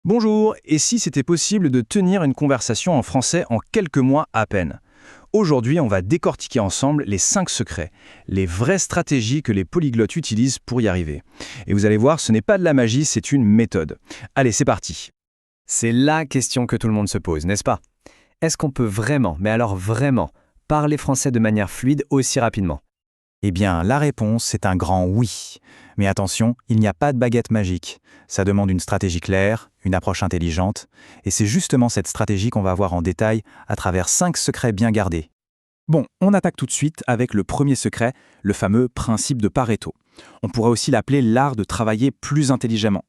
Bonjour, et si c'était possible de tenir une conversation en français en quelques mois à peine? Aujourd'hui, on va décortiquer ensemble les 5 secrets, les vraies stratégies que les polyglottes utilisent pour y arriver. Et vous allez voir, ce n'est pas de la magie, c'est une méthode. Allez, c'est parti. C'est la question que tout le monde se pose, n'est-ce pas? Est-ce qu'on peut vraiment, mais alors vraiment, parler français de manière fluide aussi rapidement? Eh bien, la réponse est un grand oui. Mais attention, il n'y a pas de baguette magique. Ça demande une stratégie claire, une approche intelligente, et c'est justement cette stratégie qu'on va voir en détail à travers 5 secrets bien gardés. Bon, on attaque tout de suite avec le premier secret, le fameux principe de Pareto. On pourrait aussi l'appeler l'art de travailler plus intelligemment.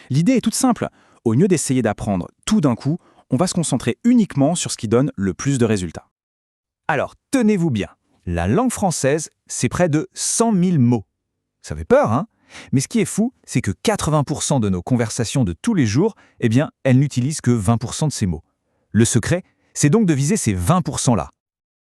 L'idée est toute simple. Au lieu d'essayer d'apprendre tout d'un coup, on va se concentrer uniquement sur ce qui donne le plus de résultats. Alors, tenez-vous bien. La langue française, c'est près de 100 000 mots. Ça fait peur, hein? Mais ce qui est fou, c'est que 80% de nos conversations de tous les jours, eh bien, elles n'utilisent que 20% de ces mots. Le secret, c'est donc de viser ces 20%-là.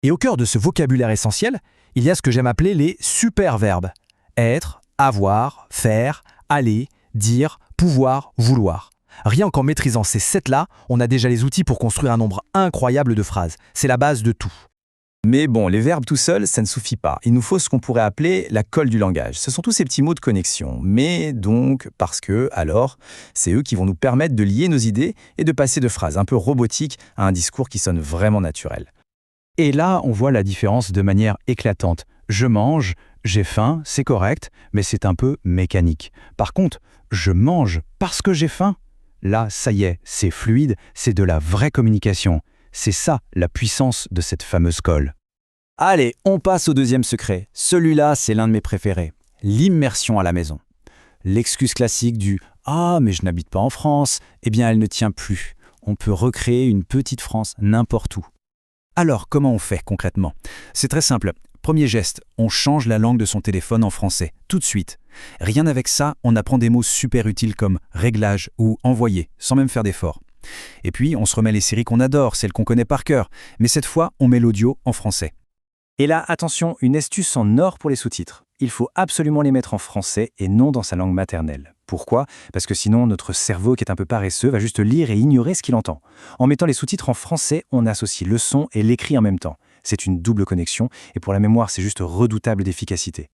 Et au cœur de ce vocabulaire essentiel, il y a ce que j'aime appeler les superverbes. Être, avoir, faire, aller, dire, pouvoir, vouloir. Rien qu'en maîtrisant ces 7-là, on a déjà les outils pour construire un nombre incroyable de phrases. C'est la base de tout. Mais bon, les verbes tout seuls, ça ne suffit pas. Il nous faut ce qu'on pourrait appeler la colle du langage. Ce sont tous ces petits mots de connexion. Mais donc, parce que, alors, c'est eux qui vont nous permettre de lier nos idées et de passer de phrases un peu robotiques à un discours qui sonne vraiment naturel. Et là, on voit la différence de manière éclatante. Je mange, j'ai faim, c'est correct, mais c'est un peu mécanique. Par contre, je mange parce que j'ai faim. Là, ça y est, c'est fluide, c'est de la vraie communication. C'est ça, la puissance de cette fameuse colle. Allez, on passe au deuxième secret. Celui-là, c'est l'un de mes préférés. L'immersion à la maison. L'excuse classique du « Ah, mais je n'habite pas en France », eh bien, elle ne tient plus. On peut recréer une petite France n'importe où. Alors, comment on fait concrètement? C'est très simple. Premier geste, on change la langue de son téléphone en français, tout de suite. Rien avec ça, on apprend des mots super utiles comme « réglage » ou « envoyer », sans même faire d'effort. Et puis, on se remet les séries qu'on adore, celles qu'on connaît par cœur. Mais cette fois, on met l'audio en français. Et là, attention, une astuce en or pour les sous-titres. Il faut absolument les mettre en français et non dans sa langue maternelle. Pourquoi? Parce que sinon, notre cerveau, qui est un peu paresseux, va juste lire et ignorer ce qu'il entend. En mettant les sous-titres en français, on associe le son et l'écrit en même temps. C'est une double connexion, et pour la mémoire, c'est juste redoutable d'efficacité.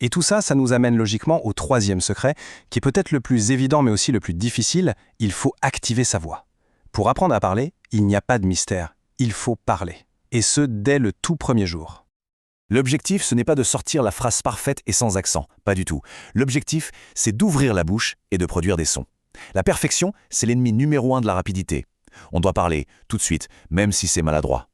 Et tout ça, ça nous amène logiquement au troisième secret, qui est peut-être le plus évident mais aussi le plus difficile, il faut activer sa voix. Pour apprendre à parler, il n'y a pas de mystère, il faut parler. Et ce, dès le tout premier jour. L'objectif, ce n'est pas de sortir la phrase parfaite et sans accent, pas du tout. L'objectif, c'est d'ouvrir la bouche et de produire des sons. La perfection, c'est l'ennemi numéro 1 de la rapidité. On doit parler tout de suite, même si c'est maladroit.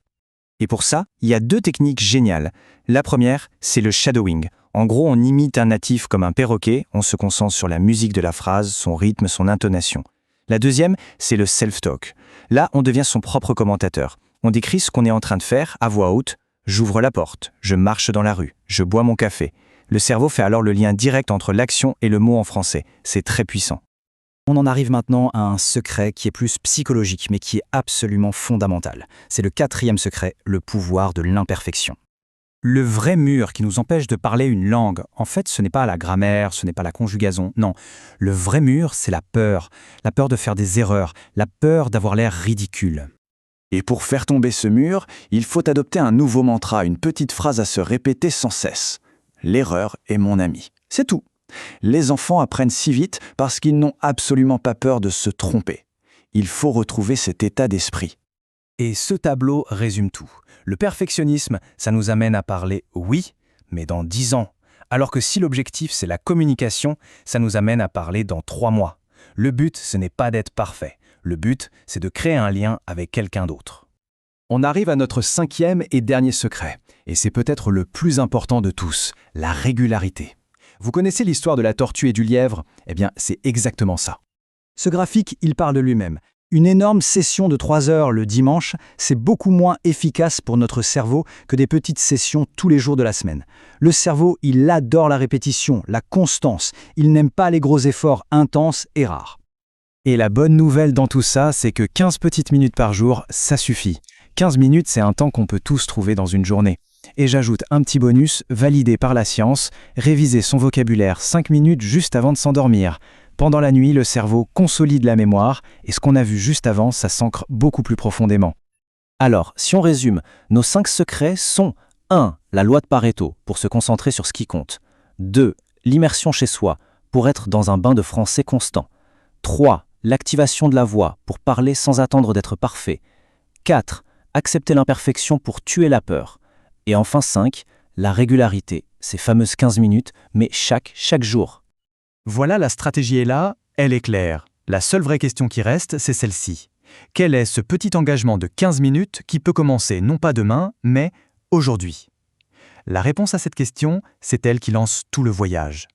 Et pour ça, il y a 2 techniques géniales. La première, c'est le shadowing. En gros, on imite un natif comme un perroquet, on se concentre sur la musique de la phrase, son rythme, son intonation. La deuxième, c'est le self-talk. Là, on devient son propre commentateur. On décrit ce qu'on est en train de faire à voix haute. J'ouvre la porte, je marche dans la rue, je bois mon café. Le cerveau fait alors le lien direct entre l'action et le mot en français. C'est très puissant. On en arrive maintenant à un secret qui est plus psychologique, mais qui est absolument fondamental. C'est le 4e secret, le pouvoir de l'imperfection. Le vrai mur qui nous empêche de parler une langue, en fait, ce n'est pas la grammaire, ce n'est pas la conjugaison, non. Le vrai mur, c'est la peur de faire des erreurs, la peur d'avoir l'air ridicule. Et pour faire tomber ce mur, il faut adopter un nouveau mantra, une petite phrase à se répéter sans cesse. L'erreur est mon ami. C'est tout. Les enfants apprennent si vite parce qu'ils n'ont absolument pas peur de se tromper. Il faut retrouver cet état d'esprit. Et ce tableau résume tout. Le perfectionnisme, ça nous amène à parler oui, mais dans 10 ans. Alors que si l'objectif c'est la communication, ça nous amène à parler dans 3 mois. Le but, ce n'est pas d'être parfait. Le but, c'est de créer un lien avec quelqu'un d'autre. On arrive à notre 5e et dernier secret. Et c'est peut-être le plus important de tous, la régularité. Vous connaissez l'histoire de la tortue et du lièvre? Eh bien, c'est exactement ça. Ce graphique, il parle de lui-même. Une énorme session de 3 heures le dimanche, c'est beaucoup moins efficace pour notre cerveau que des petites sessions tous les jours de la semaine. Le cerveau, il adore la répétition, la constance. Il n'aime pas les gros efforts intenses et rares. Et la bonne nouvelle dans tout ça, c'est que 15 petites minutes par jour, ça suffit. 15 minutes, c'est un temps qu'on peut tous trouver dans une journée. Et j'ajoute un petit bonus validé par la science, réviser son vocabulaire 5 minutes juste avant de s'endormir. Pendant la nuit, le cerveau consolide la mémoire, et ce qu'on a vu juste avant, ça s'ancre beaucoup plus profondément. Alors, si on résume, nos 5 secrets sont 1. La loi de Pareto, pour se concentrer sur ce qui compte. 2. L'immersion chez soi, pour être dans un bain de français constant. 3. L'activation de la voix, pour parler sans attendre d'être parfait. 4. Accepter l'imperfection pour tuer la peur. Et enfin 5. La régularité, ces fameuses 15 minutes, mais chaque jour. Voilà, la stratégie est là, elle est claire. La seule vraie question qui reste, c'est celle-ci. Quel est ce petit engagement de 15 minutes qui peut commencer non pas demain, mais aujourd'hui? La réponse à cette question, c'est elle qui lance tout le voyage.